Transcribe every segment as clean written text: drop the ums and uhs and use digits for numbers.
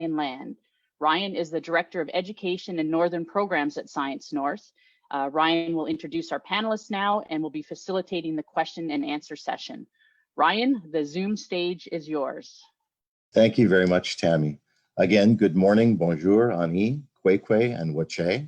Land. Ryan is the Director of Education and Northern Programs at Science North. Ryan will introduce our panelists now and will be facilitating the question and answer session. Ryan, the Zoom stage is yours. Thank you very much, Tammy. Again, good morning, bonjour, ani, kwekwe, and wache.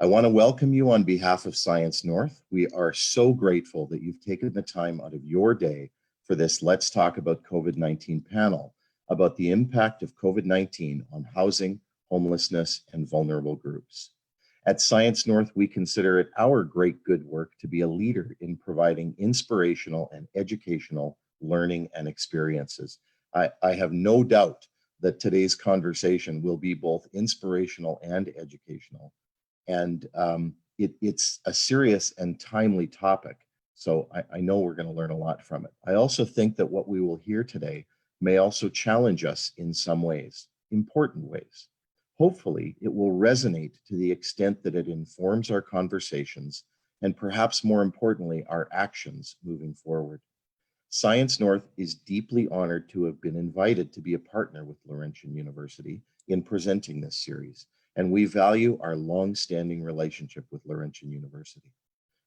I want to welcome you on behalf of Science North. We are so grateful that you've taken the time out of your day for this Let's Talk About COVID-19 panel about the impact of COVID-19 on housing, homelessness, and vulnerable groups. At Science North, we consider it our great good work to be a leader in providing inspirational and educational learning and experiences. I have no doubt that today's conversation will be both inspirational and educational. And it's a serious and timely topic. So I know we're going to learn a lot from it. I also think that what we will hear today may also challenge us in some ways, important ways. Hopefully, it will resonate to the extent that it informs our conversations and perhaps more importantly, our actions moving forward. Science North is deeply honored to have been invited to be a partner with Laurentian University in presenting this series, and we value our long-standing relationship with Laurentian University.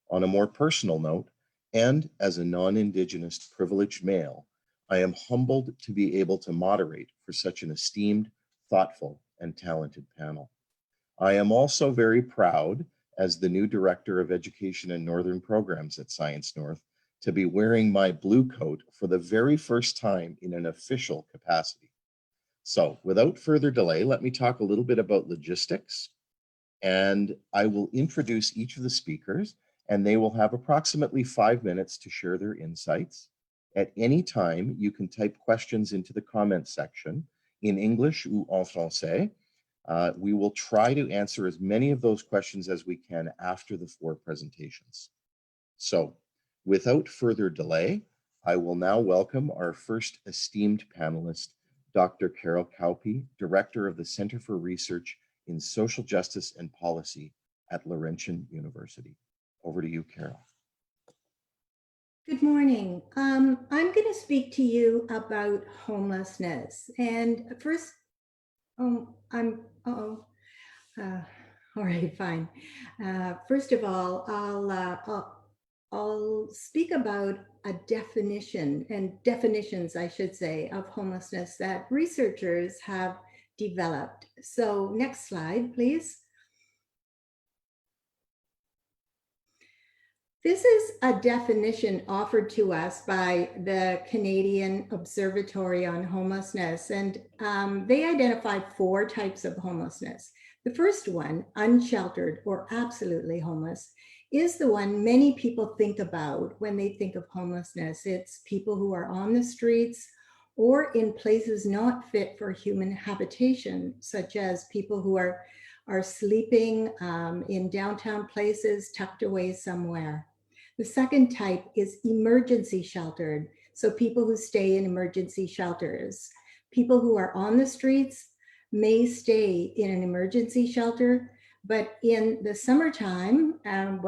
On a more personal note, and as a non-Indigenous privileged male, I am humbled to be able to moderate for such an esteemed, thoughtful, and talented panel. I am also very proud, as the new Director of Education and Northern Programs at Science North, to be wearing my blue coat for the very first time in an official capacity. So without further delay, let me talk a little bit about logistics, and I will introduce each of the speakers, and they will have approximately 5 minutes to share their insights. At any time, you can type questions into the comments section in English ou en français. We will try to answer as many of those questions as we can after the 4 presentations. So without further delay, I will now welcome our first esteemed panelist, Dr. Carol Kauppi, Director of the Center for Research in Social Justice and Policy at Laurentian University. Over to you, Carol. Good morning. I'm going to speak to you about homelessness. And first, all right, fine. First of all, I'll speak about a definition, and definitions, I should say, of homelessness that researchers have developed. So next slide, please. This is a definition offered to us by the Canadian Observatory on Homelessness, and they identified 4 types of homelessness. The first one, unsheltered or absolutely homeless, is the one many people think about when they think of homelessness. It's people who are on the streets or in places not fit for human habitation, such as people who are sleeping in downtown places tucked away somewhere. The second type is emergency sheltered. So people who stay in emergency shelters. People who are on the streets may stay in an emergency shelter, but in the summertime, and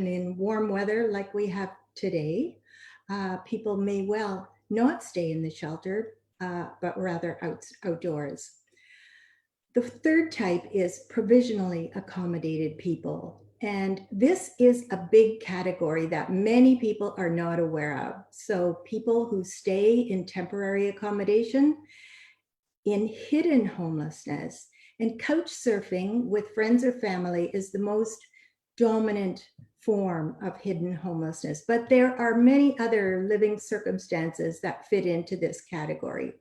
in warm weather like we have today, people may well not stay in the shelter, but rather outdoors. The third type is provisionally accommodated people. And this is a big category that many people are not aware of. So people who stay in temporary accommodation, in hidden homelessness, and couch surfing with friends or family is the most dominant form of hidden homelessness. But there are many other living circumstances that fit into this category.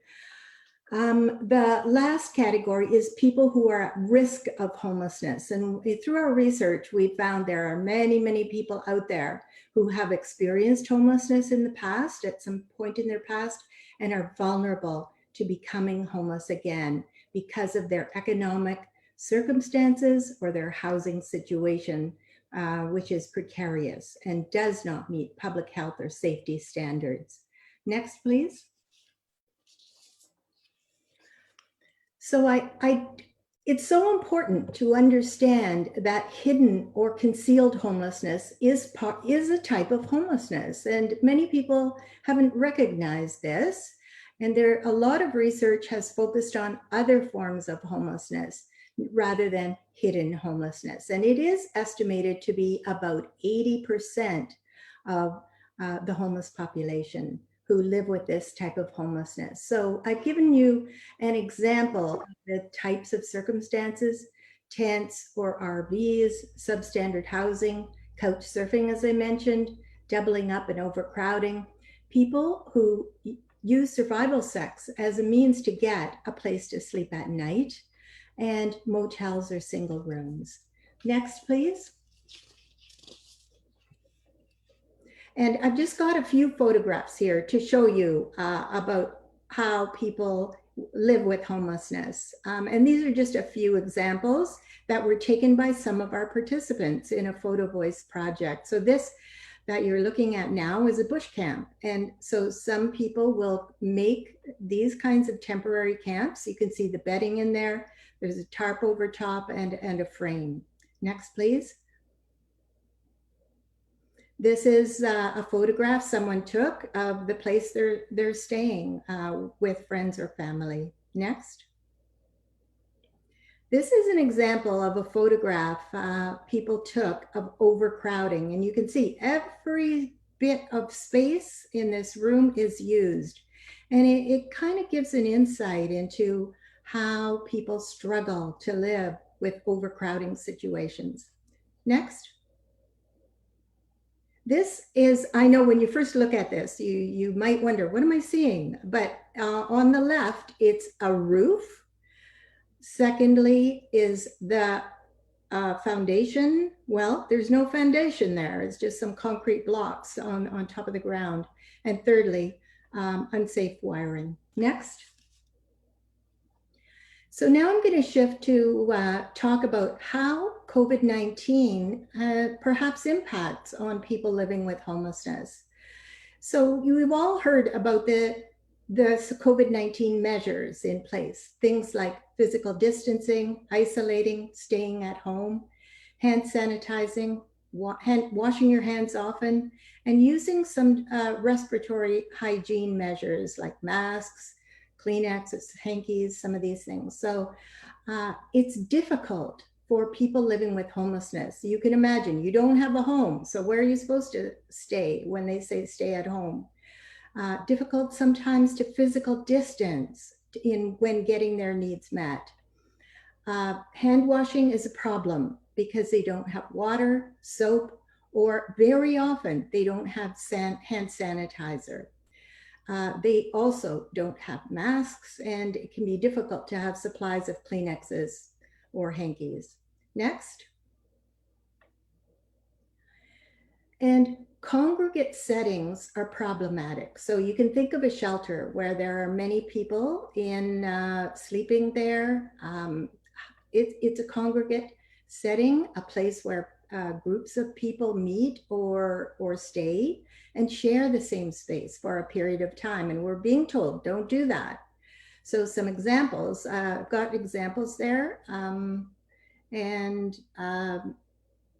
The last category is people who are at risk of homelessness. And through our research, we found there are many, many people out there who have experienced homelessness in the past, at some point in their past, and are vulnerable to becoming homeless again because of their economic circumstances or their housing situation, which is precarious and does not meet public health or safety standards. Next, please. So it's so important to understand that hidden or concealed homelessness is a type of homelessness, and many people haven't recognized this. And a lot of research has focused on other forms of homelessness rather than hidden homelessness. And it is estimated to be about 80% of the homeless population who live with this type of homelessness. So I've given you an example of the types of circumstances: tents or RVs, substandard housing, couch surfing, as I mentioned, doubling up and overcrowding, people who use survival sex as a means to get a place to sleep at night, and motels or single rooms. Next, please. And I've just got a few photographs here to show you about how people live with homelessness. And these are just a few examples that were taken by some of our participants in a photo voice project. So this that you're looking at now is a bush camp. And so some people will make these kinds of temporary camps. You can see the bedding in there. There's a tarp over top and a frame. Next, please. This is a photograph someone took of the place they're staying with friends or family. Next. This is an example of a photograph people took of overcrowding. And you can see every bit of space in this room is used. And it kind of gives an insight into how people struggle to live with overcrowding situations. Next. This is, I know when you first look at this, you might wonder, what am I seeing? But on the left, it's a roof. Secondly is the foundation. Well, there's no foundation there. It's just some concrete blocks on top of the ground. And thirdly, unsafe wiring. Next. So now I'm going to shift to talk about how COVID-19 perhaps impacts on people living with homelessness. So you've all heard about the COVID-19 measures in place, things like physical distancing, isolating, staying at home, hand sanitizing, washing your hands often, and using some respiratory hygiene measures like masks, Kleenexes, hankies, some of these things. So it's difficult for people living with homelessness. You can imagine, you don't have a home. So where are you supposed to stay when they say stay at home? Difficult sometimes to physical distance when getting their needs met. Hand washing is a problem because they don't have water, soap, or very often they don't have hand sanitizer. They also don't have masks, and it can be difficult to have supplies of Kleenexes or hankies. Next. And congregate settings are problematic. So you can think of a shelter where there are many people sleeping there. It's a congregate setting, a place where groups of people meet or stay and share the same space for a period of time. And we're being told, don't do that. So some examples, I've got examples there.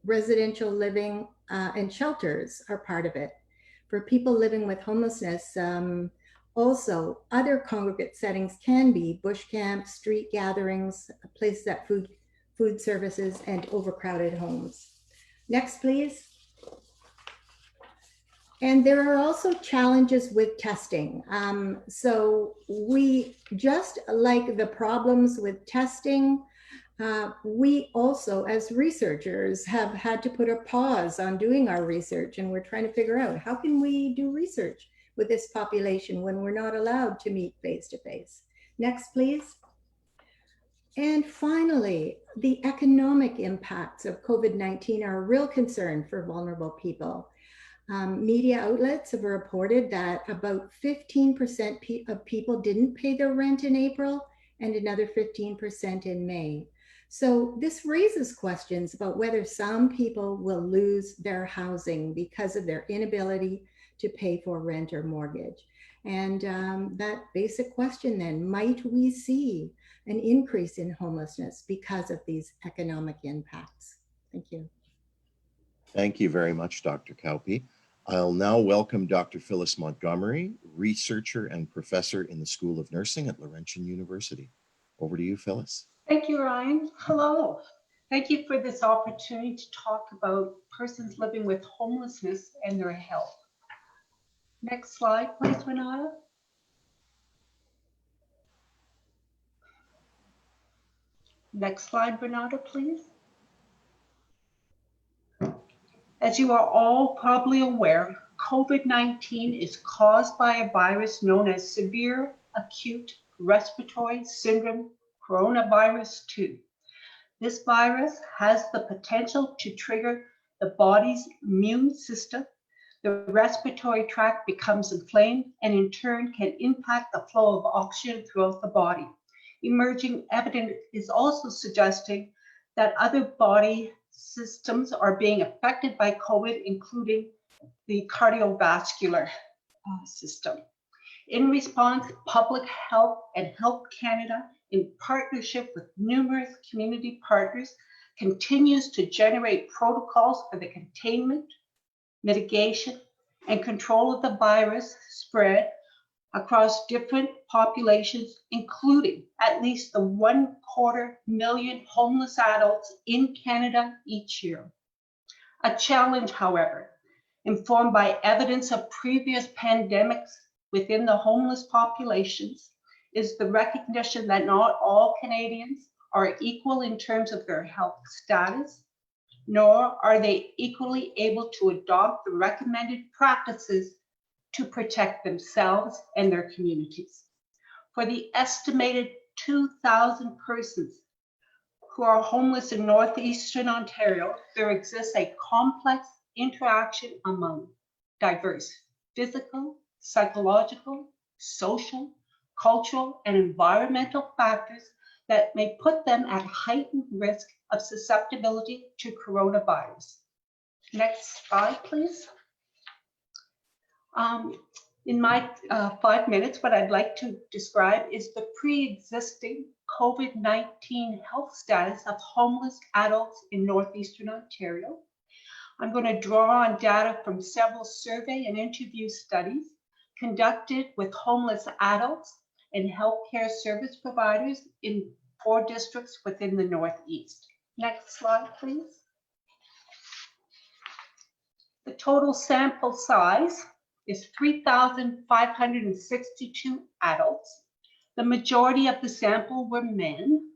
Residential living and shelters are part of it. For people living with homelessness, also other congregate settings can be bush camps, street gatherings, places that food services, and overcrowded homes. Next, please. And there are also challenges with testing. So we, just like the problems with testing, we also, as researchers, have had to put a pause on doing our research, and we're trying to figure out how can we do research with this population when we're not allowed to meet face-to-face. Next, please. And finally, the economic impacts of COVID-19 are a real concern for vulnerable people. Media outlets have reported that about 15% of people didn't pay their rent in April and another 15% in May. So this raises questions about whether some people will lose their housing because of their inability to pay for rent or mortgage. And that basic question then, might we see an increase in homelessness because of these economic impacts? Thank you. Thank you very much, Dr. Kauppi. I'll now welcome Dr. Phyllis Montgomery, researcher and professor in the School of Nursing at Laurentian University. Over to you, Phyllis. Thank you, Ryan. Hello. Thank you for this opportunity to talk about persons living with homelessness and their health. Next slide, please, Renata. Next slide, Renata, please. As you are all probably aware, COVID-19 is caused by a virus known as severe acute respiratory syndrome coronavirus 2. This virus has the potential to trigger the body's immune system. The respiratory tract becomes inflamed and in turn can impact the flow of oxygen throughout the body. Emerging evidence is also suggesting that other body systems are being affected by COVID, including the cardiovascular system. In response, Public Health and Health Canada, in partnership with numerous community partners, continues to generate protocols for the containment, mitigation, and control of the virus spread across different populations, including at least the 250,000 homeless adults in Canada each year. A challenge, however, informed by evidence of previous pandemics within the homeless populations, is the recognition that not all Canadians are equal in terms of their health status, nor are they equally able to adopt the recommended practices to protect themselves and their communities. For the estimated 2,000 persons who are homeless in northeastern Ontario, there exists a complex interaction among diverse physical, psychological, social, cultural, and environmental factors that may put them at heightened risk of susceptibility to coronavirus. Next slide, please. In my 5 minutes, what I'd like to describe is the pre-existing COVID-19 health status of homeless adults in northeastern Ontario. I'm going to draw on data from several survey and interview studies conducted with homeless adults and healthcare service providers in 4 districts within the Northeast. Next slide, please. The total sample size is 3,562 adults. The majority of the sample were men.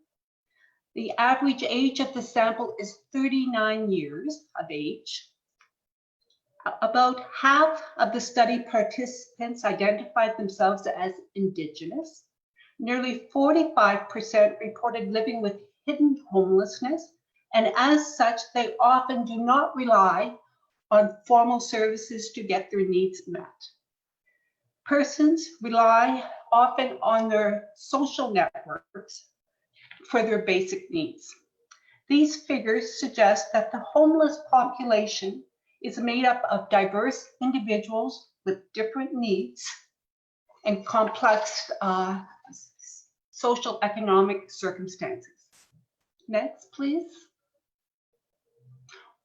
The average age of the sample is 39 years of age. About half of the study participants identified themselves as Indigenous. Nearly 45% reported living with hidden homelessness, and as such, they often do not rely on formal services to get their needs met. Persons rely often on their social networks for their basic needs. These figures suggest that the homeless population is made up of diverse individuals with different needs and complex social economic circumstances. Next, please.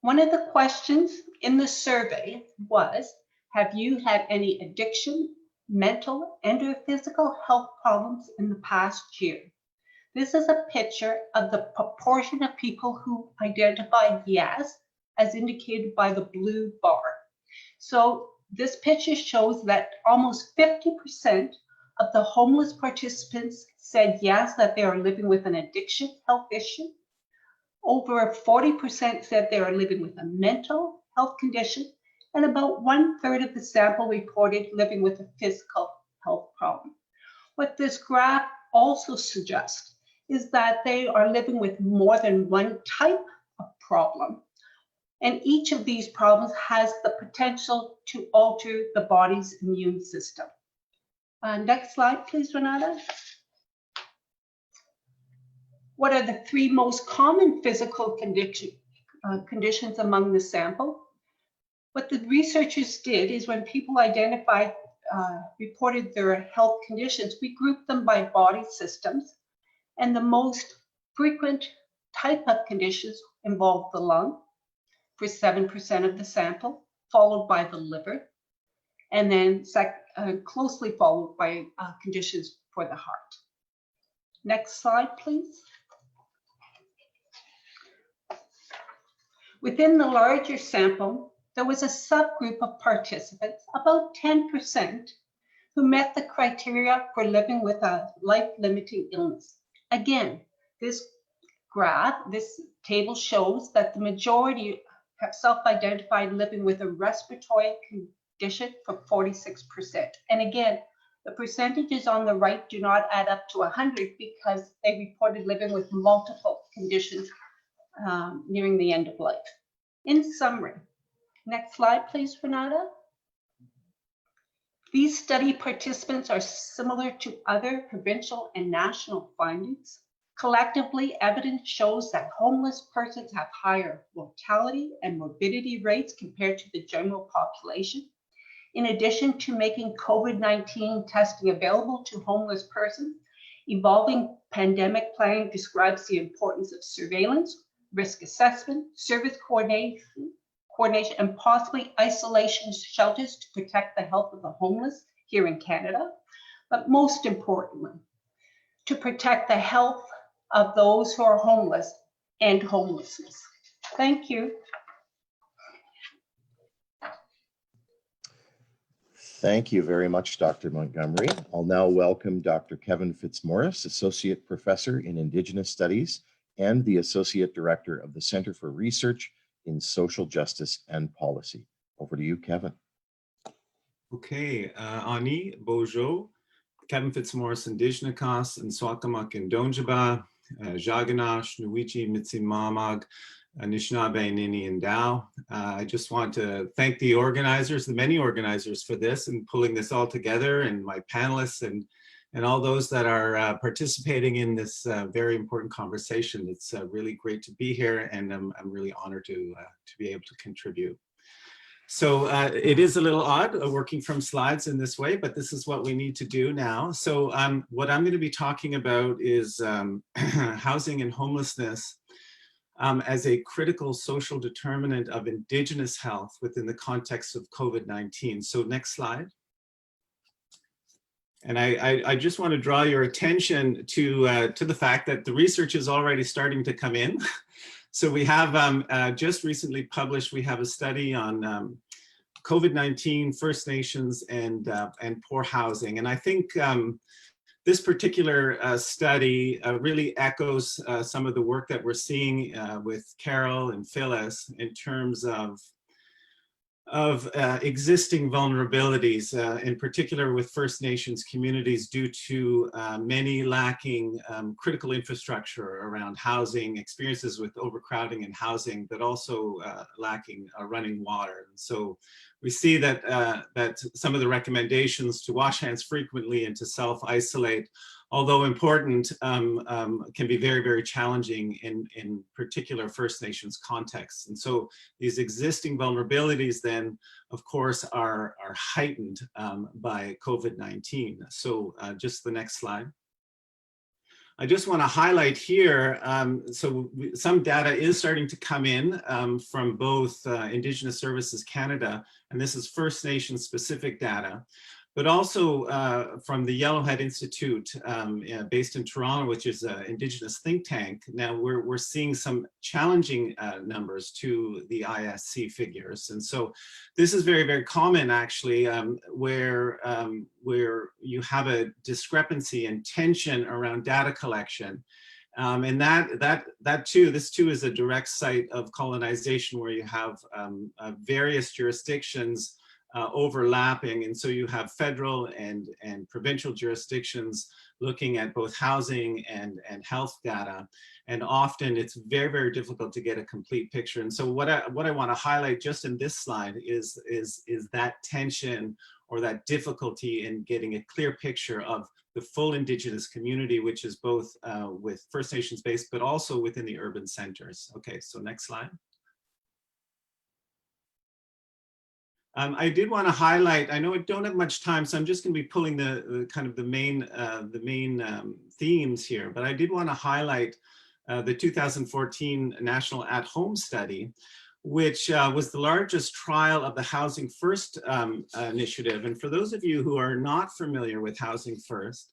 One of the questions in the survey was, have you had any addiction, mental, and/or physical health problems in the past year? This is a picture of the proportion of people who identified yes, as indicated by the blue bar. So this picture shows that almost 50% of the homeless participants said yes, that they are living with an addiction health issue. Over 40% said they are living with a mental health condition, and about 1/3 of the sample reported living with a physical health problem. What this graph also suggests is that they are living with more than one type of problem, and each of these problems has the potential to alter the body's immune system. Next slide, please, Renata. What are the 3 most common physical conditions among the sample? What the researchers did is when people identified, reported their health conditions, we grouped them by body systems, and the most frequent type of conditions involved the lung for 7% of the sample, followed by the liver, and then closely followed by conditions for the heart. Next slide, please. Within the larger sample, there was a subgroup of participants, about 10%, who met the criteria for living with a life-limiting illness. Again, this table shows that the majority have self-identified living with a respiratory condition for 46%. And again, the percentages on the right do not add up to 100 because they reported living with multiple conditions nearing the end of life. In summary, next slide, please, Renata. These study participants are similar to other provincial and national findings. Collectively, evidence shows that homeless persons have higher mortality and morbidity rates compared to the general population. In addition to making COVID-19 testing available to homeless persons, evolving pandemic planning describes the importance of surveillance, risk assessment, service coordination, and possibly isolation shelters to protect the health of the homeless here in Canada. But most importantly, to protect the health of those who are homeless and homelessness. Thank you. Thank you very much, Dr. Montgomery. I'll now welcome Dr. Kevin Fitzmaurice, Associate Professor in Indigenous Studies and the Associate Director of the Center for Research in Social Justice and Policy. Over to you, Kevin. Okay, Ani, Bojo, Kevin Fitzmaurice, Indigenous, and Swakamak and Donjaba, Jaganash, Nuichi, Mitsimamag, Anishinaabe, Nini, and Dao. I just want to thank the organizers, the many organizers for this and pulling this all together, and my panelists and all those that are participating in this very important conversation. It's really great to be here, and I'm really honored to be able to contribute. So it is a little odd working from slides in this way, but this is what we need to do now. So what I'm going to be talking about is housing and homelessness as a critical social determinant of Indigenous health within the context of COVID-19. So next slide. And I just want to draw your attention to the fact that the research is already starting to come in. So we have just recently published, we have a study on COVID-19, First Nations, and poor housing. And I think this particular study really echoes some of the work that we're seeing with Carol and Phyllis in terms of existing vulnerabilities, in particular with First Nations communities, due to many lacking critical infrastructure around housing, experiences with overcrowding in housing, but also lacking running water. And so we see that, that some of the recommendations to wash hands frequently and to self-isolate, although important, can be very, very challenging in particular First Nations contexts. And so these existing vulnerabilities then, of course, are heightened by COVID-19. So just the next slide. I just want to highlight here, some data is starting to come in from both Indigenous Services Canada, and this is First Nations specific data, but also from the Yellowhead Institute based in Toronto, which is an Indigenous think tank. Now we're seeing some challenging numbers to the ISC figures. And so this is very, very common actually, where you have a discrepancy and tension around data collection. And this too is a direct site of colonization, where you have various jurisdictions overlapping, and so you have federal and provincial jurisdictions looking at both housing and health data, and often it's very, very difficult to get a complete picture. And so what I want to highlight just in this slide is that tension or that difficulty in getting a clear picture of the full Indigenous community, which is both with First Nations based, but also within the urban centers. Okay, so next slide. I did want to highlight, I know I don't have much time, so I'm just going to be pulling the kind of the main themes here, but I did want to highlight the 2014 National at-Home study, which was the largest trial of the Housing First initiative. And for those of you who are not familiar with Housing First,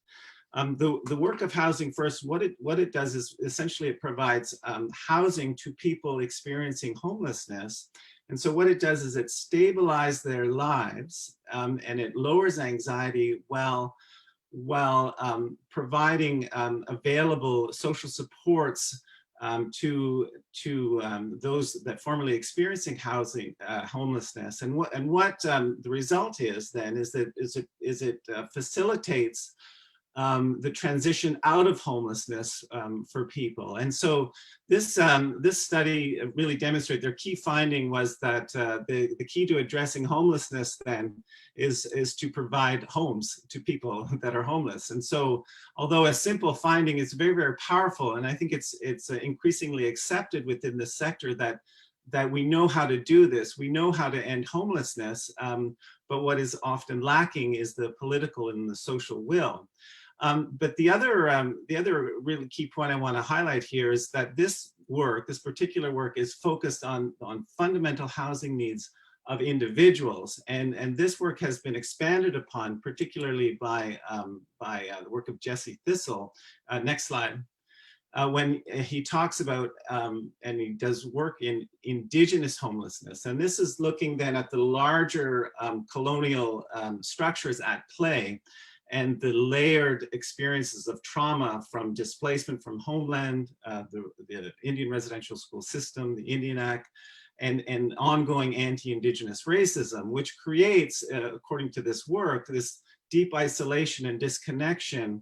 the work of Housing First, what it does is essentially it provides housing to people experiencing homelessness. And so what it does is it stabilizes their lives and it lowers anxiety while providing available social supports to those that formerly experiencing homelessness. And what the result is then is that it facilitates the transition out of homelessness for people. And so this study really demonstrated their key finding was that the key to addressing homelessness then is to provide homes to people that are homeless. And so although a simple finding is very, very powerful, and I think it's increasingly accepted within the sector that we know how to do this, we know how to end homelessness, but what is often lacking is the political and the social will. But the other really key point I want to highlight here is that this particular work is focused on fundamental housing needs of individuals, and this work has been expanded upon, particularly by the work of Jesse Thistle. Next slide. When he talks about, and he does work in Indigenous homelessness. And this is looking then at the larger colonial structures at play and the layered experiences of trauma from displacement from homeland, the Indian residential school system, the Indian Act, and ongoing anti-Indigenous racism, which creates, according to this work, this deep isolation and disconnection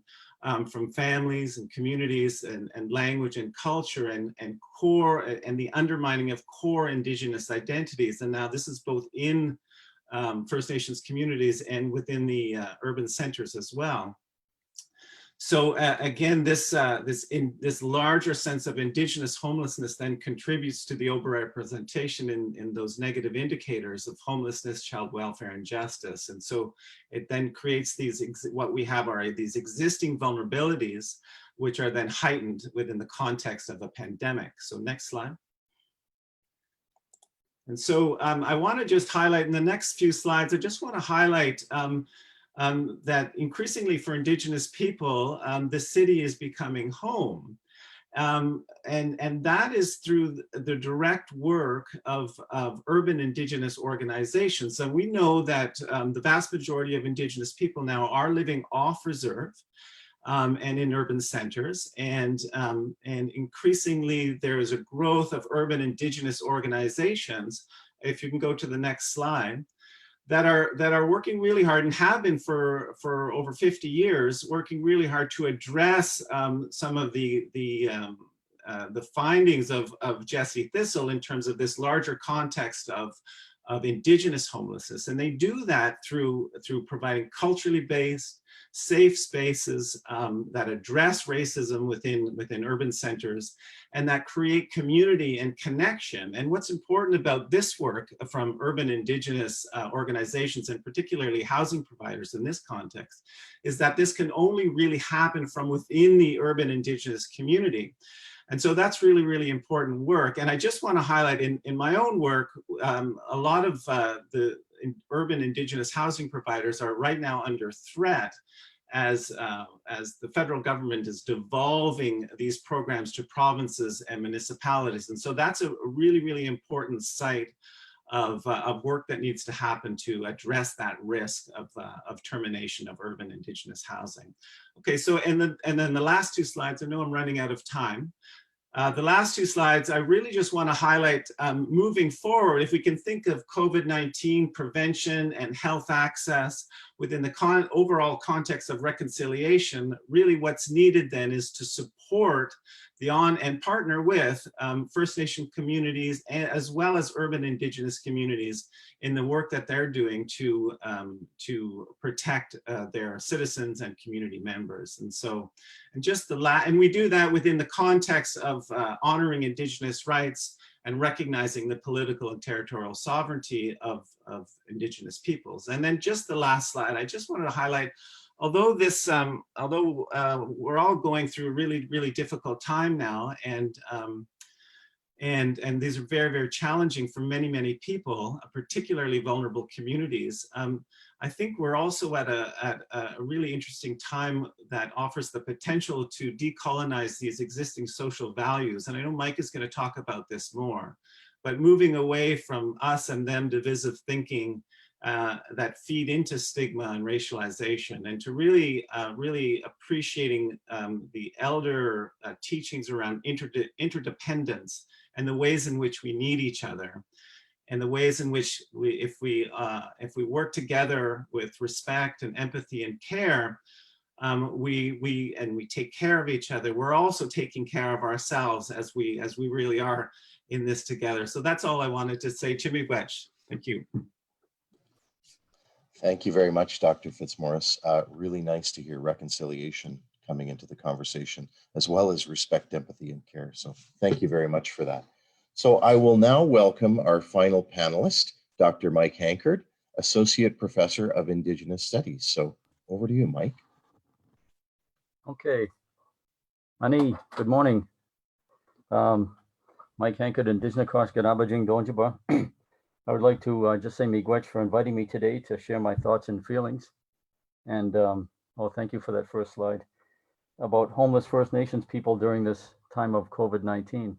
from families and communities and language and culture and the undermining of core Indigenous identities. And now this is both in First Nations communities and within the urban centers as well. So again, this larger sense of Indigenous homelessness then contributes to the overrepresentation in those negative indicators of homelessness, child welfare, and justice. And so it then creates what we have are these existing vulnerabilities, which are then heightened within the context of a pandemic. So next slide. And so I want to just highlight in the next few slides, I just want to highlight that increasingly for Indigenous people, the city is becoming home. And that is through the direct work of urban Indigenous organizations. And we know that the vast majority of Indigenous people now are living off reserve and in urban centers. And increasingly there is a growth of urban Indigenous organizations, if you can go to the next slide, that are working really hard and have been for over 50 years, working really hard to address some of the findings of Jesse Thistle in terms of this larger context of Indigenous homelessness. And they do that through providing culturally based, safe spaces that address racism within urban centers and that create community and connection. And what's important about this work from urban Indigenous organizations, and particularly housing providers in this context, is that this can only really happen from within the urban Indigenous community. And so that's really, really important work. And I just want to highlight in my own work, a lot of the urban Indigenous housing providers are right now under threat as the federal government is devolving these programs to provinces and municipalities. And so that's a really, really important site of work that needs to happen to address that risk of termination of urban Indigenous housing. Okay, so and then the last two slides, I know I'm running out of time. The last two slides, I really just want to highlight moving forward, if we can think of COVID-19 prevention and health access within the overall context of reconciliation, really what's needed then is to support and partner with First Nation communities as well as urban Indigenous communities in the work that they're doing to protect their citizens and community members. And so, and we do that within the context of honoring Indigenous rights and recognizing the political and territorial sovereignty of Indigenous peoples. And then just the last slide, I just wanted to highlight, although we're all going through a really, really difficult time now, and And these are very, very challenging for many, many people, particularly vulnerable communities. I think we're also at a really interesting time that offers the potential to decolonize these existing social values. And I know Mike is going to talk about this more, but moving away from us and them divisive thinking that feed into stigma and racialization, and to really, really appreciating the elder teachings around interdependence and the ways in which we need each other, and the ways in which if we work together with respect and empathy and care, we take care of each other, we're also taking care of ourselves as we really are in this together. So that's all I wanted to say. Chimiigwech. Thank you. Thank you very much, Dr. Fitzmaurice. Really nice to hear reconciliation coming into the conversation, as well as respect, empathy, and care. So thank you very much for that. So I will now welcome our final panelist, Dr. Mike Hankard, Associate Professor of Indigenous Studies. So over to you, Mike. Okay. Ani, good morning. Mike Hankard, Indigenous Ganabajing Donjiba. I would like to just say miigwech for inviting me today to share my thoughts and feelings. And thank you for that first slide about homeless First Nations people during this time of COVID-19.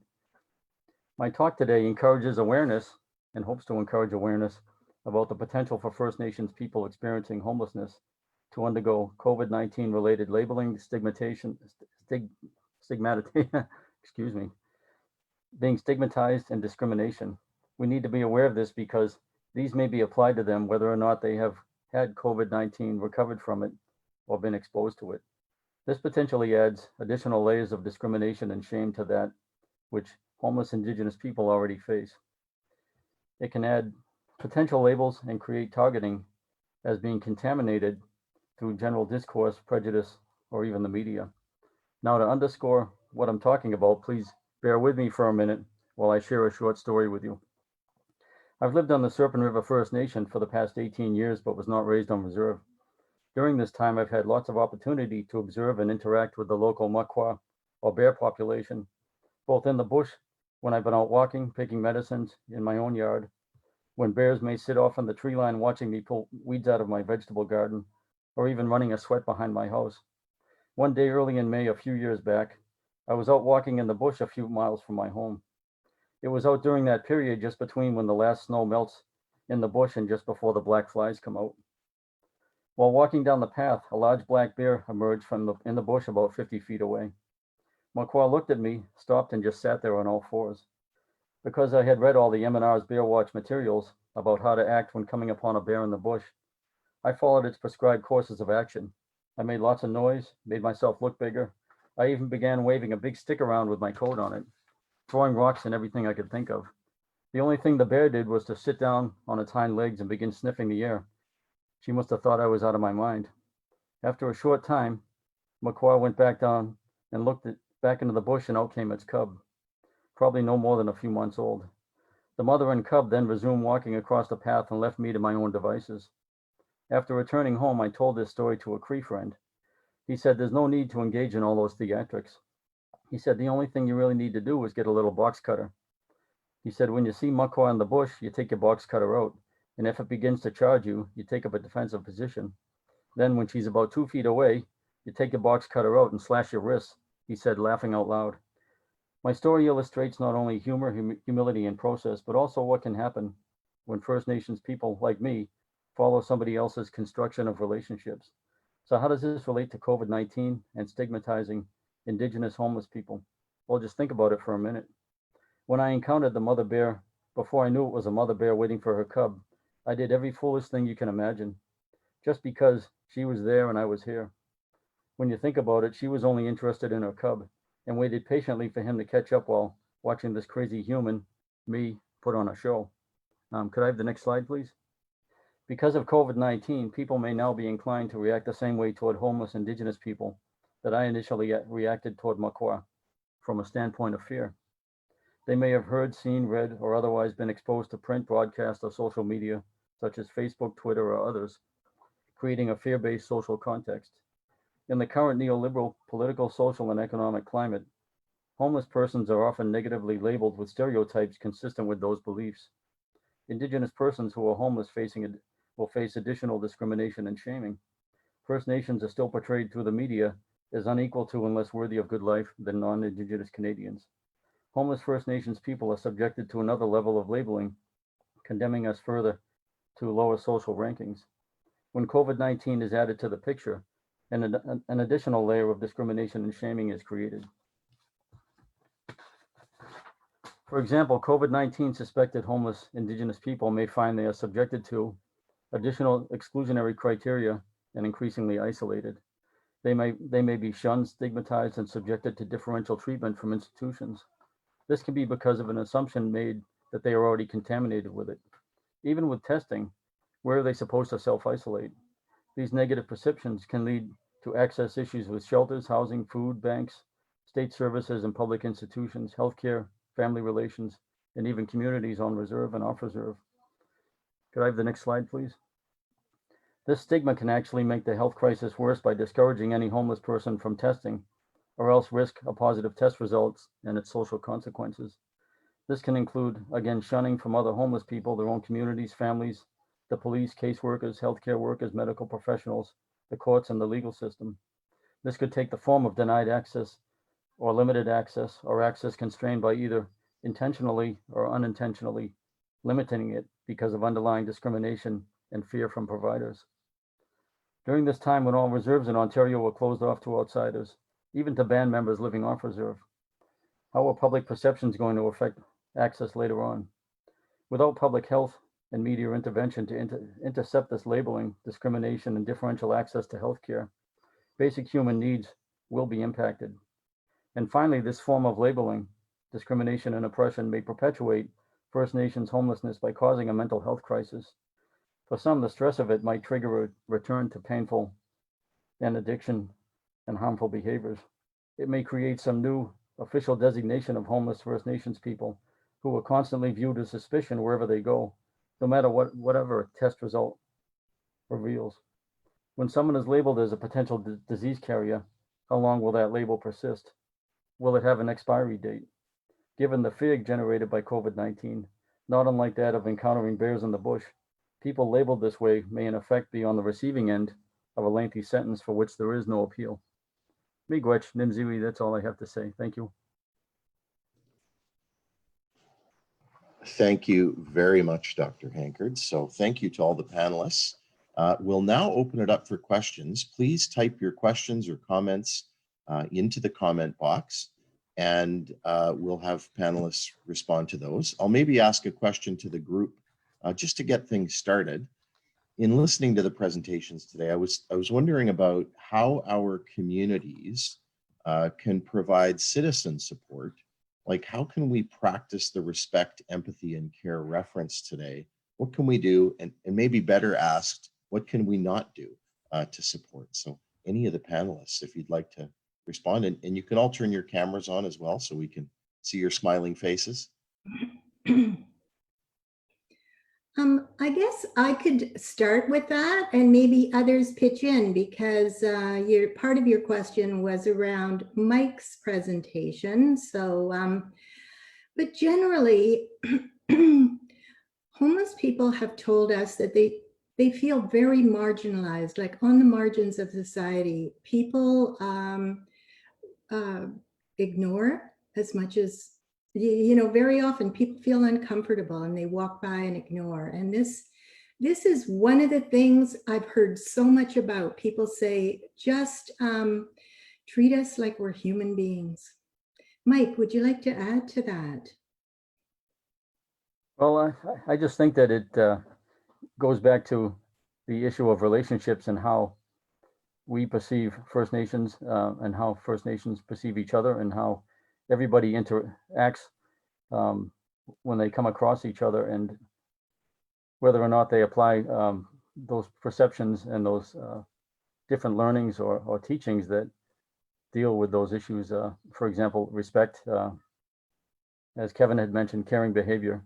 My talk today encourages awareness and hopes to encourage awareness about the potential for First Nations people experiencing homelessness to undergo COVID-19 related labeling, stigmatization, excuse me, being stigmatized and discrimination. We need to be aware of this because these may be applied to them whether or not they have had COVID-19, recovered from it, or been exposed to it. This potentially adds additional layers of discrimination and shame to that which homeless Indigenous people already face. It can add potential labels and create targeting as being contaminated through general discourse, prejudice, or even the media. Now, to underscore what I'm talking about, please bear with me for a minute while I share a short story with you. I've lived on the Serpent River First Nation for the past 18 years, but was not raised on reserve. During this time, I've had lots of opportunity to observe and interact with the local Makwa or bear population, both in the bush when I've been out walking, picking medicines in my own yard, when bears may sit off on the tree line watching me pull weeds out of my vegetable garden, or even running a sweat behind my house. One day early in May, a few years back, I was out walking in the bush a few miles from my home. It was out during that period just between when the last snow melts in the bush and just before the black flies come out. While walking down the path, a large black bear emerged in the bush about 50 feet away. Makwa looked at me, stopped, and just sat there on all fours. Because I had read all the M&R's Bear Watch materials about how to act when coming upon a bear in the bush, I followed its prescribed courses of action. I made lots of noise, made myself look bigger. I even began waving a big stick around with my coat on it, throwing rocks and everything I could think of. The only thing the bear did was to sit down on its hind legs and begin sniffing the air. She must have thought I was out of my mind. After a short time, Makwa went back down and looked back into the bush, and out came its cub, probably no more than a few months old. The mother and cub then resumed walking across the path and left me to my own devices. After returning home, I told this story to a Cree friend. He said, "There's no need to engage in all those theatrics." He said, "The only thing you really need to do is get a little box cutter." He said, "When you see Makwa in the bush, you take your box cutter out. And if it begins to charge you, you take up a defensive position. Then when she's about 2 feet away, you take your box cutter out and slash your wrists," he said, laughing out loud. My story illustrates not only humor, humility, and process, but also what can happen when First Nations people like me follow somebody else's construction of relationships. So how does this relate to COVID-19 and stigmatizing Indigenous homeless people? Well, just think about it for a minute. When I encountered the mother bear, before I knew it was a mother bear waiting for her cub, I did every foolish thing you can imagine, just because she was there and I was here. When you think about it, she was only interested in her cub and waited patiently for him to catch up while watching this crazy human, me, put on a show. Could I have the next slide, please? Because of COVID-19, people may now be inclined to react the same way toward homeless Indigenous people that I initially reacted toward Makwa, from a standpoint of fear. They may have heard, seen, read, or otherwise been exposed to print, broadcast, or social media, such as Facebook, Twitter, or others, creating a fear-based social context. In the current neoliberal political, social, and economic climate, Homeless persons are often negatively labeled with stereotypes consistent with those beliefs. Indigenous persons who are homeless will face additional discrimination and shaming. First Nations are still portrayed through the media as unequal to and less worthy of good life than non-Indigenous Canadians. Homeless First Nations people are subjected to another level of labeling, condemning us further to lower social rankings. When COVID-19 is added to the picture, an additional layer of discrimination and shaming is created. For example, COVID-19 suspected homeless Indigenous people may find they are subjected to additional exclusionary criteria and increasingly isolated. They may be shunned, stigmatized, and subjected to differential treatment from institutions. This can be because of an assumption made that they are already contaminated with it. Even with testing, where are they supposed to self-isolate? These negative perceptions can lead to access issues with shelters, housing, food banks, state services and public institutions, healthcare, family relations, and even communities on reserve and off reserve. Could I have the next slide, please? This stigma can actually make the health crisis worse by discouraging any homeless person from testing, or else risk a positive test results and its social consequences. This can include, again, shunning from other homeless people, their own communities, families, the police, caseworkers, healthcare workers, medical professionals, the courts, and the legal system. This could take the form of denied access or limited access or access constrained by either intentionally or unintentionally limiting it because of underlying discrimination and fear from providers. During this time when all reserves in Ontario were closed off to outsiders, even to band members living off reserve, how are public perceptions going to affect access later on? Without public health and media intervention to intercept this labeling, discrimination, and differential access to healthcare, basic human needs will be impacted. And finally, this form of labeling, discrimination, and oppression may perpetuate First Nations homelessness by causing a mental health crisis. For some, the stress of it might trigger a return to painful and addiction and harmful behaviors. It may create some new official designation of homeless First Nations people who are constantly viewed as suspicion wherever they go, no matter whatever a test result reveals. When someone is labeled as a potential disease carrier, how long will that label persist? Will it have an expiry date? Given the fear generated by COVID-19, not unlike that of encountering bears in the bush, people labeled this way may in effect be on the receiving end of a lengthy sentence for which there is no appeal. Miigwech, Nimziwi, that's all I have to say. Thank you. Thank you very much, Dr. Hankard. So thank you to all the panelists. We'll now open it up for questions. Please type your questions or comments into the comment box, and we'll have panelists respond to those. I'll maybe ask a question to the group just to get things started. In listening to the presentations today, I was wondering about how our communities can provide citizen support. Like, how can we practice the respect, empathy, and care reference today? What can we do? And maybe better asked, what can we not do to support? So any of the panelists, if you'd like to respond, and you can all turn your cameras on as well so we can see your smiling faces. I guess I could start with that and maybe others pitch in, because part of your question was around Mike's presentation. So, but generally, homeless people have told us that they feel very marginalized, like on the margins of society. People ignore as much as, you know, very often people feel uncomfortable and they walk by and ignore. And this is one of the things I've heard so much about. People say, just treat us like we're human beings. Mike, would you like to add to that? Well, I just think that it goes back to the issue of relationships and how we perceive First Nations and how First Nations perceive each other, and how everybody interacts when they come across each other, and whether or not they apply those perceptions and those different learnings or teachings that deal with those issues. For example, respect, as Kevin had mentioned, caring behavior,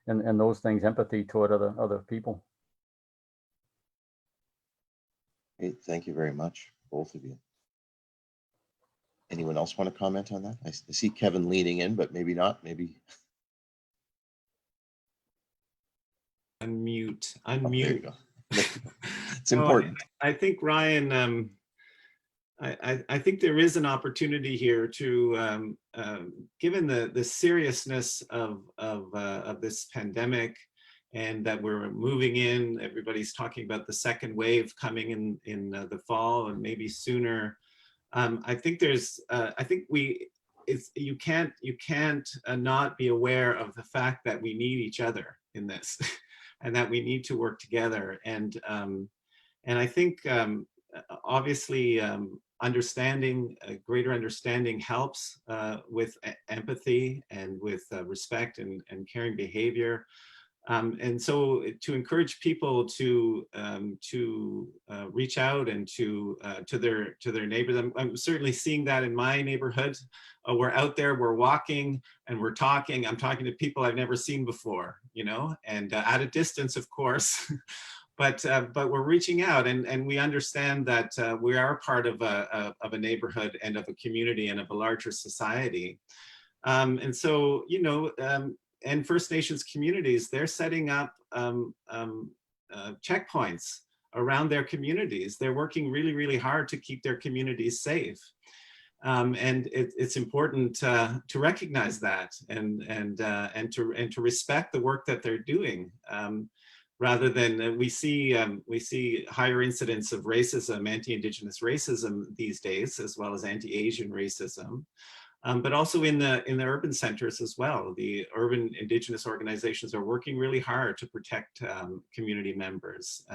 and those things, empathy toward other people. Great, thank you very much, both of you. Anyone else want to comment on that? I see Kevin leaning in, but maybe not, maybe. Unmute. Oh, there you go. It's No, important. I think, Ryan, I think there is an opportunity here to, given the seriousness of this pandemic, and that we're moving in, everybody's talking about the second wave coming in the fall and maybe sooner. I think there's, I think you can't not be aware of the fact that we need each other in this, and that we need to work together. And I think obviously understanding, greater understanding helps with empathy and with respect and caring behavior. And so to encourage people to reach out and to their neighbors. I'm certainly seeing that in my neighborhood. We're out there, we're walking and we're talking. I'm talking to people I've never seen before, you know, and at a distance, of course. But we're reaching out, and we understand that we are part of a neighborhood and of a community and of a larger society. And so, you know, and First Nations communities, they're setting up checkpoints around their communities. They're working really, really hard to keep their communities safe. And it's important to recognize that and to respect the work that they're doing. Rather than we see higher incidents of racism, anti-Indigenous racism these days, as well as anti-Asian racism. But also in the urban centers as well. The urban Indigenous organizations are working really hard to protect community members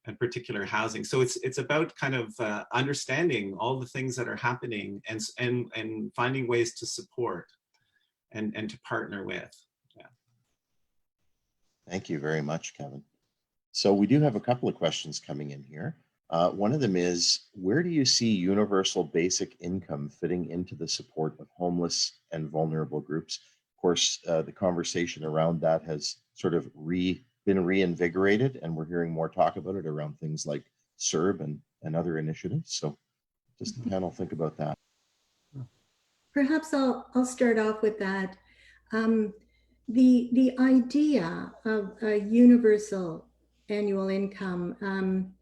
and particular housing. So it's about kind of understanding all the things that are happening and finding ways to support and to partner with. Yeah. Thank you very much, Kevin. So we do have a couple of questions coming in here. One of them is, where do you see universal basic income fitting into the support of homeless and vulnerable groups? Of course, the conversation around that has sort of been reinvigorated, and we're hearing more talk about it around things like CERB and other initiatives. So just the panel think about that. Perhaps I'll start off with that. The idea of a universal annual income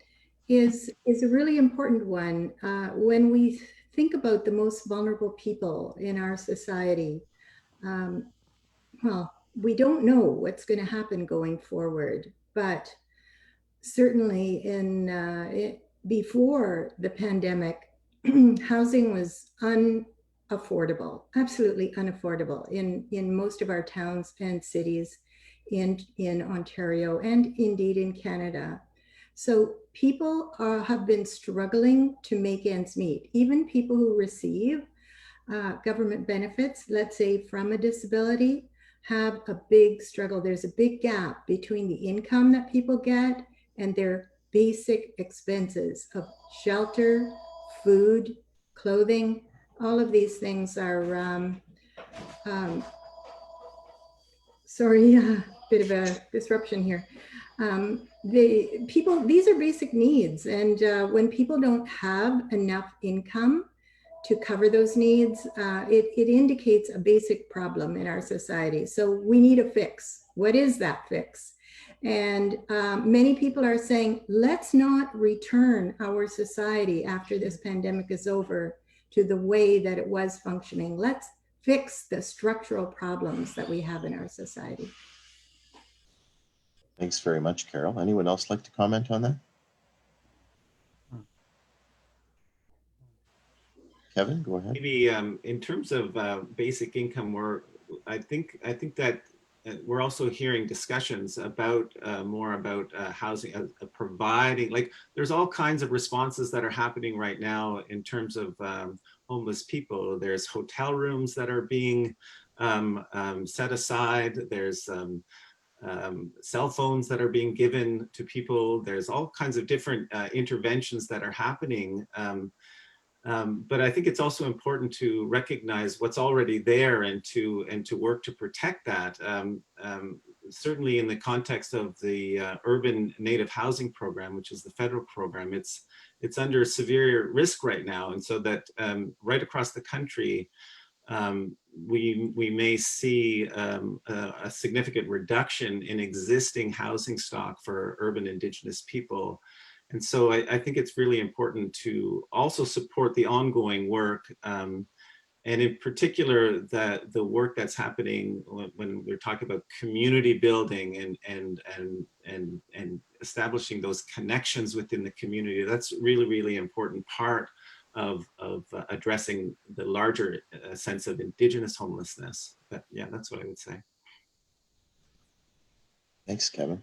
is a really important one when we think about the most vulnerable people in our society. Well, we don't know what's going to happen going forward, but certainly before the pandemic, housing was unaffordable, absolutely unaffordable in most of our towns and cities in Ontario and indeed in Canada. So people have been struggling to make ends meet. Even people who receive government benefits, let's say from a disability, have a big struggle. There's a big gap between the income that people get and their basic expenses of shelter, food, clothing. All of these things are, sorry, a bit of a disruption here. These are basic needs. And when people don't have enough income to cover those needs, it indicates a basic problem in our society. So we need a fix. What is that fix? And many people are saying, let's not return our society after this pandemic is over to the way that it was functioning. Let's fix the structural problems that we have in our society. Thanks very much, Carol. Anyone else like to comment on that? Kevin, go ahead. Maybe in terms of basic income, I think that we're also hearing discussions about more about housing, providing, like there's all kinds of responses that are happening right now in terms of homeless people. There's hotel rooms that are being set aside. There's cell phones that are being given to people. There's all kinds of different interventions that are happening. But I think it's also important to recognize what's already there and to work to protect that. Certainly in the context of the Urban Native Housing Program, which is the federal program, it's it's under severe risk right now. And so that right across the country, we may see a significant reduction in existing housing stock for urban Indigenous people. And so I think it's really important to also support the ongoing work, and in particular, the work that's happening when we're talking about community building and establishing those connections within the community. That's really, really important part of addressing the larger sense of Indigenous homelessness. But yeah, that's what I would say. Thanks, Kevin.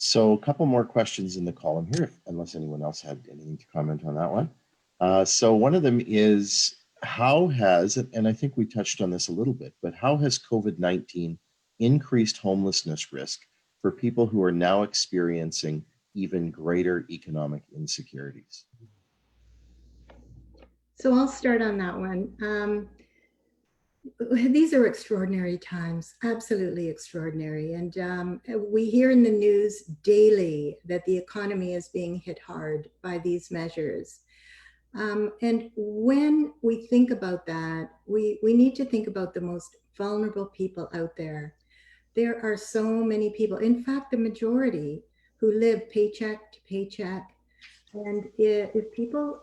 So a couple more questions in the column here, unless anyone else had anything to comment on that one. So one of them is, how has, and I think we touched on this a little bit, but how has COVID-19 increased homelessness risk for people who are now experiencing even greater economic insecurities? So I'll start on that one. These are extraordinary times, absolutely extraordinary. And we hear in the news daily that the economy is being hit hard by these measures. And when we think about that, we need to think about the most vulnerable people out there. There are so many people, in fact, the majority, who live paycheck to paycheck. And if people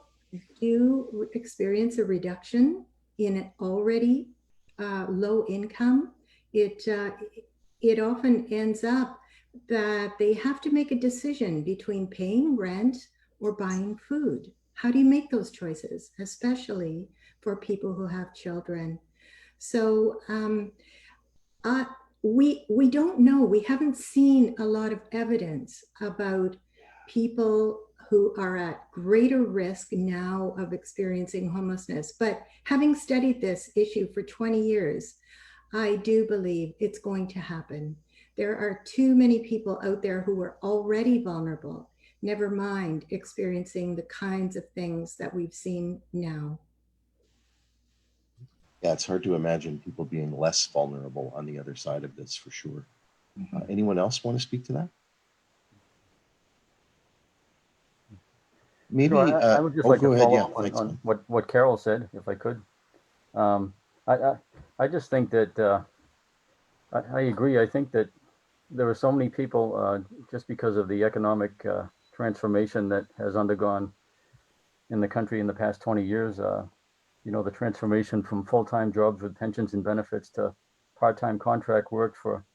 do experience a reduction in an already low income, it often ends up that they have to make a decision between paying rent or buying food. How do you make those choices, especially for people who have children? So we don't know. We haven't seen a lot of evidence about people who are at greater risk now of experiencing homelessness. But having studied this issue for 20 years, I do believe it's going to happen. There are too many people out there who are already vulnerable, never mind experiencing the kinds of things that we've seen now. Yeah, it's hard to imagine people being less vulnerable on the other side of this, for sure. Anyone else want to speak to that? Maybe I would just like go to ahead. follow Yeah, up thanks, on what Carol said, if I could. I just think that I agree. I think that there are so many people, just because of the economic transformation that has undergone in the country in the past 20 years, you know, the transformation from full-time jobs with pensions and benefits to part-time contract work for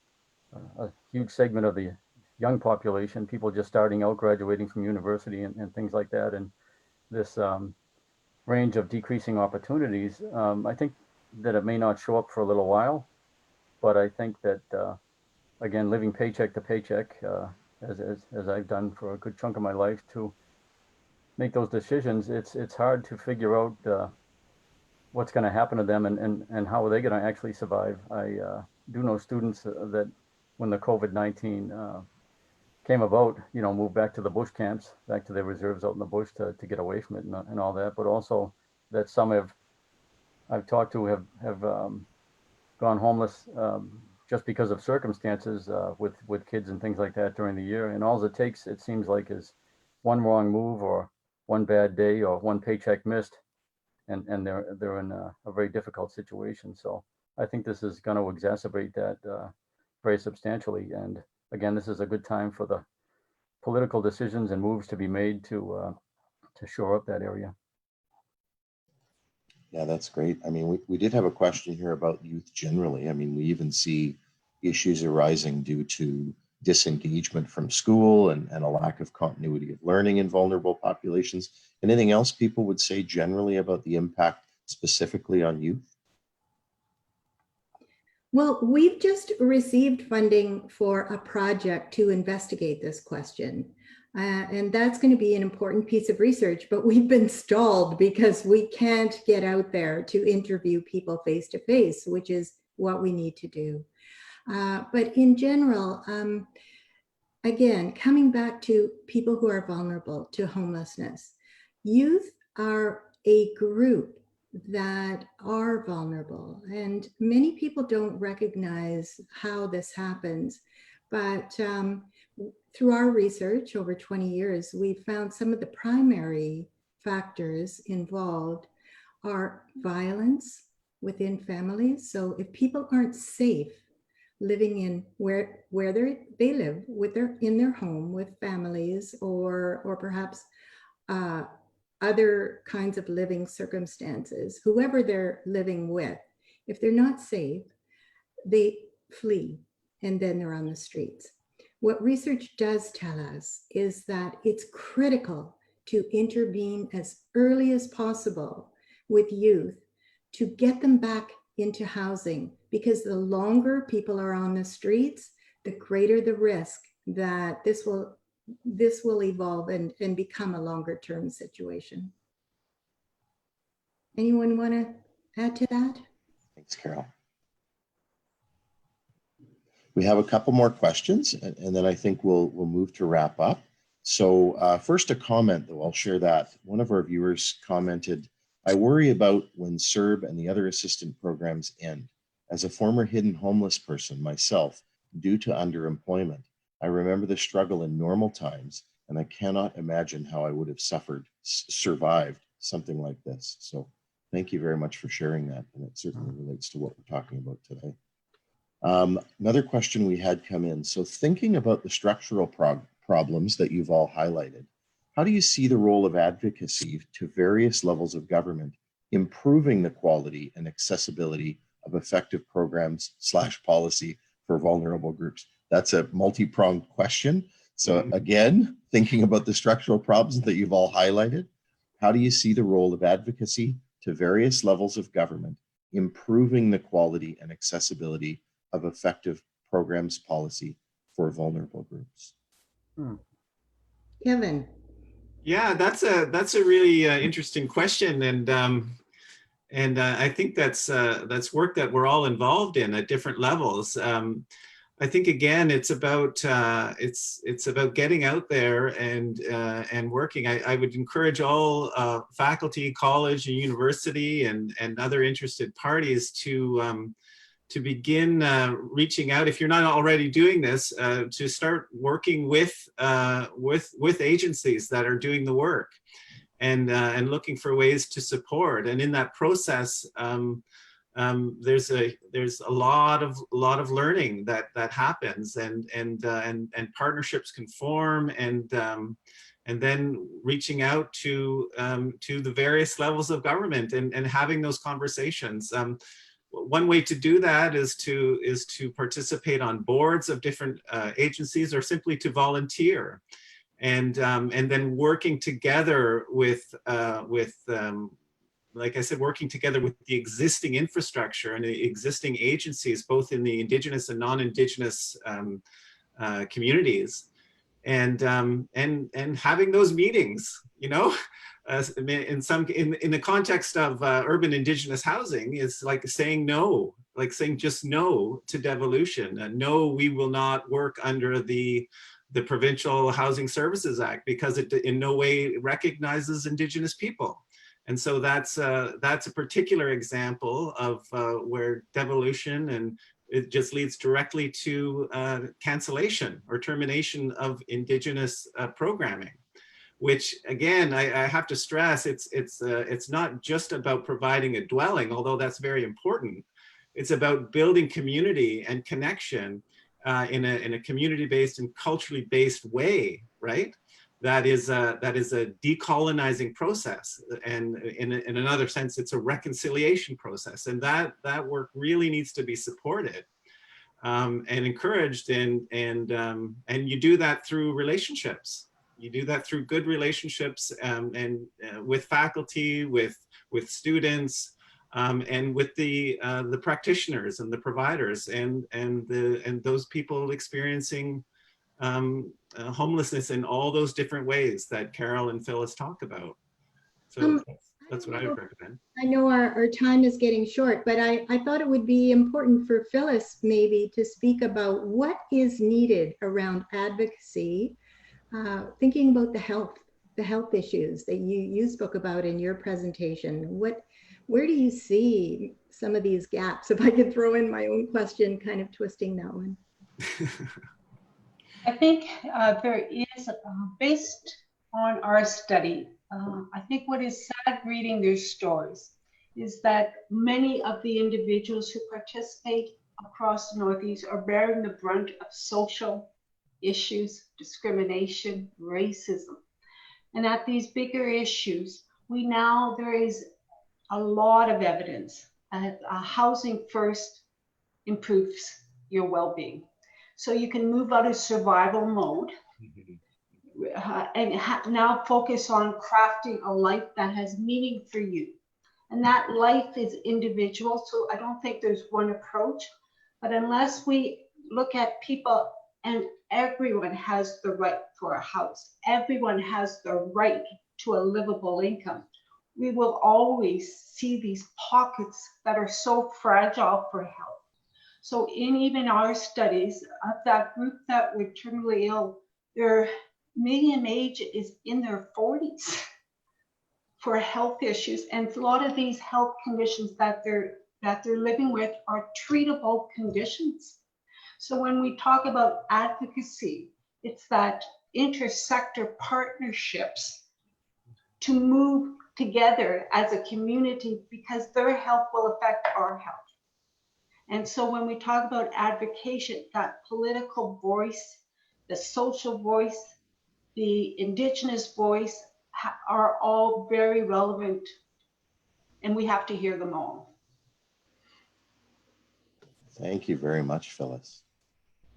a huge segment of the young population, people just starting out, graduating from university and things like that. And this range of decreasing opportunities, I think that it may not show up for a little while, but I think that, again, living paycheck to paycheck, as I've done for a good chunk of my life, to make those decisions, it's hard to figure out what's going to happen to them and how are they going to actually survive. I do know students that when the COVID-19 came about, you know, moved back to the bush camps, back to their reserves out in the bush to get away from it and all that, but also that some I've talked to have gone homeless just because of circumstances with kids and things like that during the year. And all it takes, it seems like, is one wrong move or one bad day or one paycheck missed, and they're in a very difficult situation. So I think this is going to exacerbate that very substantially. And again, this is a good time for the political decisions and moves to be made to shore up that area. Yeah, that's great. I mean, we did have a question here about youth generally. I mean, we even see issues arising due to disengagement from school and a lack of continuity of learning in vulnerable populations. Anything else people would say generally about the impact specifically on youth? Well, we've just received funding for a project to investigate this question. And that's going to be an important piece of research, but we've been stalled because we can't get out there to interview people face to face, which is what we need to do. But in general, again, coming back to people who are vulnerable to homelessness, youth are a group that are vulnerable, and many people don't recognize how this happens. But through our research over 20 years, we found some of the primary factors involved are violence within families. So if people aren't safe living in where they live in their home with families or perhaps other kinds of living circumstances, whoever they're living with, if they're not safe, they flee and then they're on the streets. What research does tell us is that it's critical to intervene as early as possible with youth to get them back into housing, because the longer people are on the streets, the greater the risk that this will evolve and become a longer term situation. Anyone want to add to that? Thanks, Carol. We have a couple more questions, and then I think we'll move to wrap up. So first, a comment, though, I'll share that. One of our viewers commented, "I worry about when CERB and the other assistant programs end. As a former hidden homeless person myself, due to underemployment, I remember the struggle in normal times, and I cannot imagine how I would have survived something like this." So thank you very much for sharing that, and it certainly relates to what we're talking about today. Another question we had come in. So thinking about the structural problems that you've all highlighted, how do you see the role of advocacy to various levels of government improving the quality and accessibility of effective programs / policy for vulnerable groups? That's a multi-pronged question. So again, thinking about the structural problems that you've all highlighted, how do you see the role of advocacy to various levels of government improving the quality and accessibility of effective programs policy for vulnerable groups? Kevin. Yeah, that's a really interesting question, and I think that's work that we're all involved in at different levels. I think again, it's about getting out there and working. I would encourage all faculty, college, and university, and other interested parties to begin reaching out, if you're not already doing this, to start working with agencies that are doing the work, and looking for ways to support. And in that process, there's a lot of learning that happens, and partnerships can form, and then reaching out to the various levels of government and having those conversations. One way to do that is to participate on boards of different agencies, or simply to volunteer, and then working together with like I said, working together with the existing infrastructure and the existing agencies, both in the Indigenous and non-Indigenous communities, and having those meetings, you know. In the context of urban Indigenous housing, is like saying no, like saying just no to devolution. No, we will not work under the Provincial Housing Services Act, because it in no way recognizes Indigenous people. And so that's a particular example of where devolution, and it just leads directly to cancellation or termination of Indigenous programming. Which again, I have to stress, it's not just about providing a dwelling, although that's very important. It's about building community and connection in a community-based and culturally based way, right? That is a decolonizing process, and in another sense, it's a reconciliation process, and that work really needs to be supported and encouraged, and you do that through relationships. You do that through good relationships, and with faculty, with students, and with the practitioners and the providers, and those people experiencing homelessness in all those different ways that Carol and Phyllis talk about. So that's what I would recommend. I know our time is getting short, but I thought it would be important for Phyllis maybe to speak about what is needed around advocacy. Thinking about the health issues that you spoke about in your presentation, where do you see some of these gaps? If I could throw in my own question, kind of twisting that one. I think there is, based on our study, I think what is sad reading their stories is that many of the individuals who participate across the Northeast are bearing the brunt of social issues, discrimination, racism. And at these bigger issues, there is a lot of evidence that housing first improves your well-being. So you can move out of survival mode and now focus on crafting a life that has meaning for you. And that life is individual, so I don't think there's one approach. But unless we look at people, and everyone has the right for a house, everyone has the right to a livable income, we will always see these pockets that are so fragile for health. So in even our studies of that group that were terminally ill, their median age is in their 40s for health issues. And a lot of these health conditions that they're living with are treatable conditions. So when we talk about advocacy, it's that intersector partnerships to move together as a community, because their health will affect our health. And so when we talk about advocation, that political voice, the social voice, the Indigenous voice are all very relevant, and we have to hear them all. Thank you very much, Phyllis.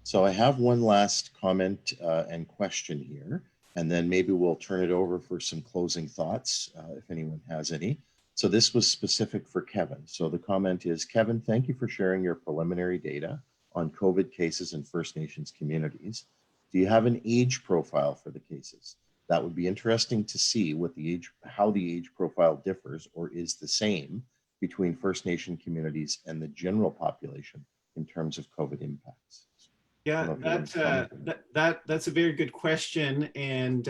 So I have one last comment and question here, and then maybe we'll turn it over for some closing thoughts if anyone has any. So this was specific for Kevin. So the comment is, Kevin, thank you for sharing your preliminary data on COVID cases in First Nations communities. Do you have an age profile for the cases? That would be interesting to see what the age, how the age profile differs or is the same between First Nation communities and the general population in terms of COVID impacts. Yeah, that's a very good question, and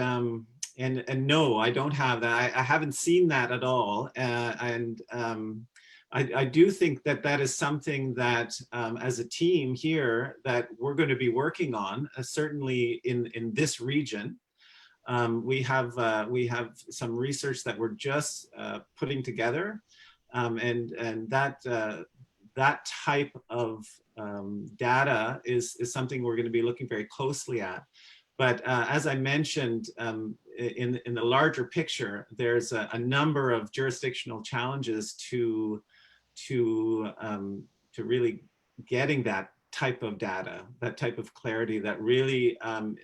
no, I don't have that. I haven't seen that at all, I do think that that is something that as a team here that we're going to be working on, certainly in this region. We have some research that we're just putting together, and that type of data is something we're going to be looking very closely at. But as I mentioned, in the larger picture, there's a number of jurisdictional challenges to really getting that type of data, that type of clarity that really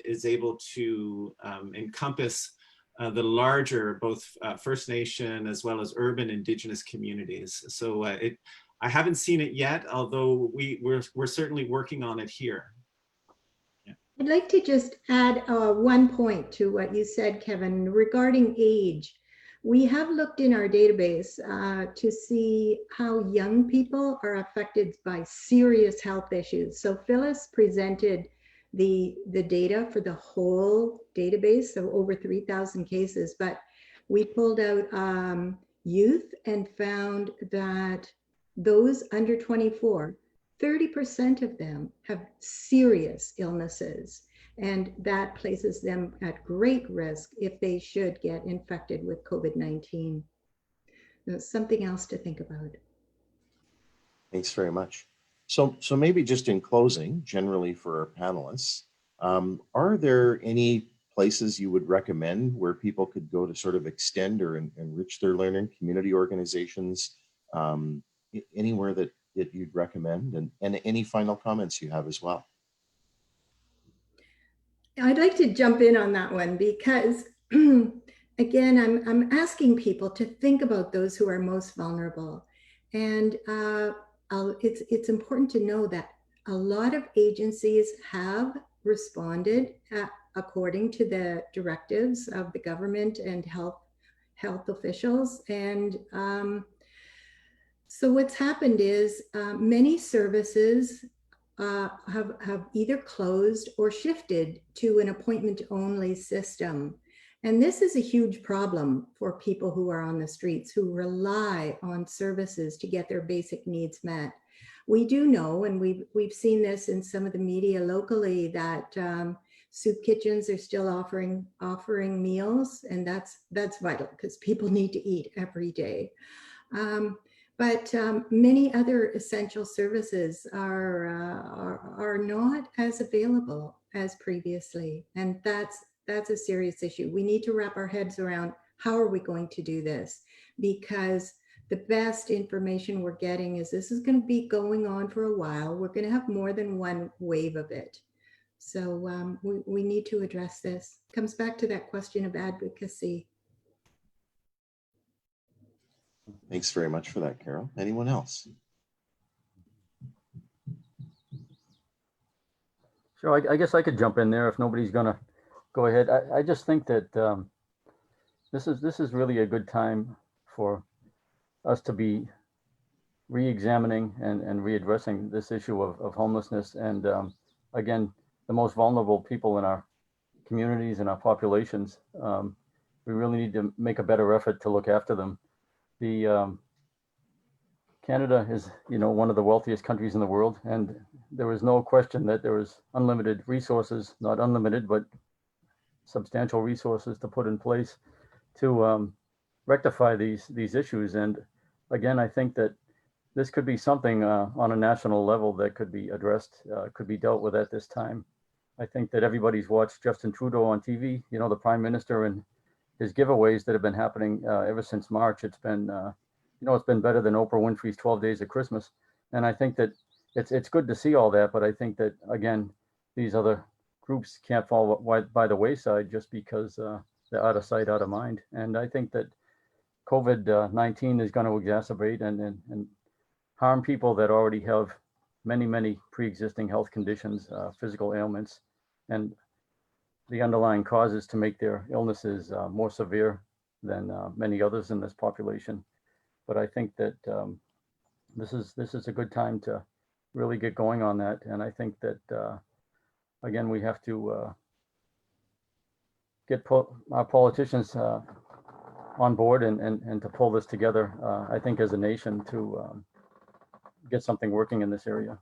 is able to encompass the larger, both First Nation as well as urban Indigenous communities. So I haven't seen it yet, although we're certainly working on it here. Yeah. I'd like to just add one point to what you said, Kevin, regarding age. We have looked in our database to see how young people are affected by serious health issues. So Phyllis presented the data for the whole database, so over 3,000 cases, but we pulled out youth and found that those under 24, 30% of them have serious illnesses, and that places them at great risk if they should get infected with COVID-19. That's something else to think about. Thanks very much. So maybe just in closing, generally for our panelists, are there any places you would recommend where people could go to sort of extend or enrich their learning, community organizations, anywhere that you'd recommend, and any final comments you have as well? I'd like to jump in on that one because, again, I'm asking people to think about those who are most vulnerable. And it's important to know that a lot of agencies have responded according to the directives of the government and health officials. And so what's happened is many services have either closed or shifted to an appointment-only system. And this is a huge problem for people who are on the streets, who rely on services to get their basic needs met. We do know, and we've seen this in some of the media locally, that Soup kitchens are still offering meals, and that's vital because people need to eat every day. But many other essential services are not as available as previously, and that's a serious issue. We need to wrap our heads around how are we going to do this, because the best information we're getting is this is going to be going on for a while. We're going to have more than one wave of it. So we need to address this. Comes back to that question of advocacy. Thanks very much for that, Carol. Anyone else? Sure, I guess I could jump in there if nobody's gonna go ahead. I just think that this is really a good time for us to be re-examining and readdressing this issue of homelessness. And again, the most vulnerable people in our communities and our populations, we really need to make a better effort to look after them. Canada is, one of the wealthiest countries in the world, and there was no question that there was unlimited resources, not unlimited, but substantial resources to put in place to rectify these issues. And again, I think that this could be something on a national level that could be addressed, could be dealt with at this time. I think that everybody's watched Justin Trudeau on TV, the Prime Minister, and his giveaways that have been happening ever since March. It's been, it's been better than Oprah Winfrey's 12 Days of Christmas. And I think that it's good to see all that, but I think that, again, these other groups can't fall by the wayside just because they're out of sight, out of mind. And I think that COVID-19 is going to exacerbate and harm people that already have many pre-existing health conditions, physical ailments, and the underlying causes to make their illnesses more severe than many others in this population. But I think that this is a good time to really get going on that. And I think that, again, we have to get our politicians on board and to pull this together, I think, as a nation to get something working in this area.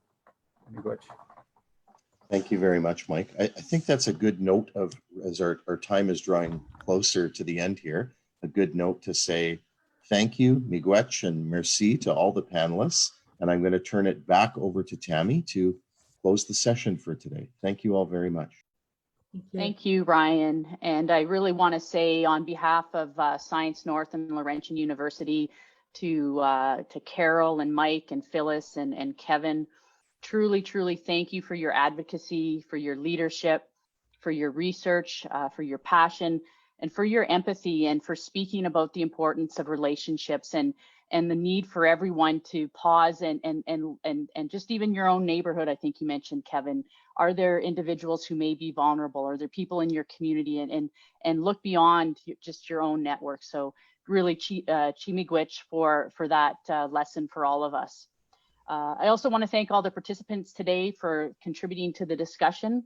Thank you very much, Mike. I think that's a good note of, as our time is drawing closer to the end here, a good note to say thank you, miigwech, and merci to all the panelists. And I'm going to turn it back over to Tammy to close the session for today. Thank you all very much. Thank you, Ryan. And I really want to say on behalf of Science North and Laurentian University to Carol and Mike and Phyllis and Kevin, truly thank you for your advocacy, for your leadership, for your research, for your passion, and for your empathy, and for speaking about the importance of relationships and the need for everyone to pause and just even your own neighborhood. I think you mentioned, Kevin, are there individuals who may be vulnerable? Are there people in your community and look beyond just your own network? So really miigwech for that lesson for all of us. I also want to thank all the participants today for contributing to the discussion.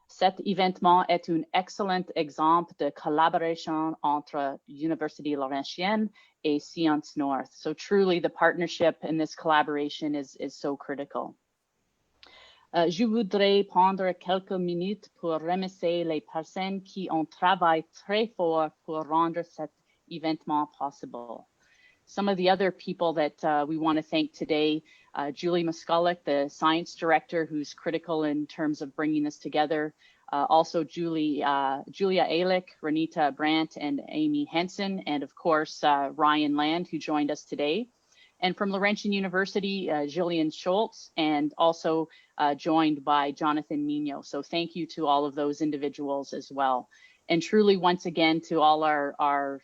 Cet événement est un excellent exemple de collaboration entre Université Laurentienne et Science North. So truly the partnership and this collaboration is so critical. Je voudrais prendre quelques minutes pour remercier les personnes qui ont travaillé très fort pour rendre cet événement possible. Some of the other people that we want to thank today, Julie Musculloch, the science director, who's critical in terms of bringing this together. Also Julia Alick, Renita Brandt, and Amy Henson, and of course, Ryan Land, who joined us today. And from Laurentian University, Jillian Schultz, and also joined by Jonathan Migno. So thank you to all of those individuals as well. And truly, once again, to all our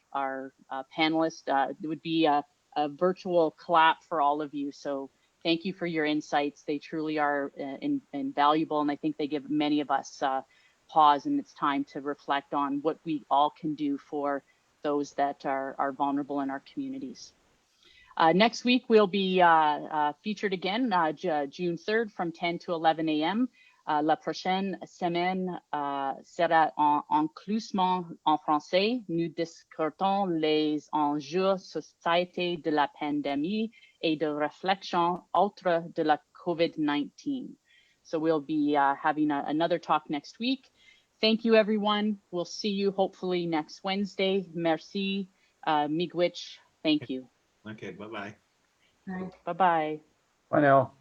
panelists, it would be a virtual clap for all of you. So thank you for your insights. They truly are invaluable, and I think they give many of us pause, and it's time to reflect on what we all can do for those that are vulnerable in our communities. Next week, we'll be featured again, June 3rd from 10 to 11 a.m. La prochaine semaine sera inclusivement en français. Nous discutons les enjeux sociétés de la pandémie et de réflexion autour de la COVID-19. So we'll be having another talk next week. Thank you, everyone. We'll see you hopefully next Wednesday. Merci. Miigwech. Thank you. Okay, bye-bye. Right. Bye-bye. Bye now.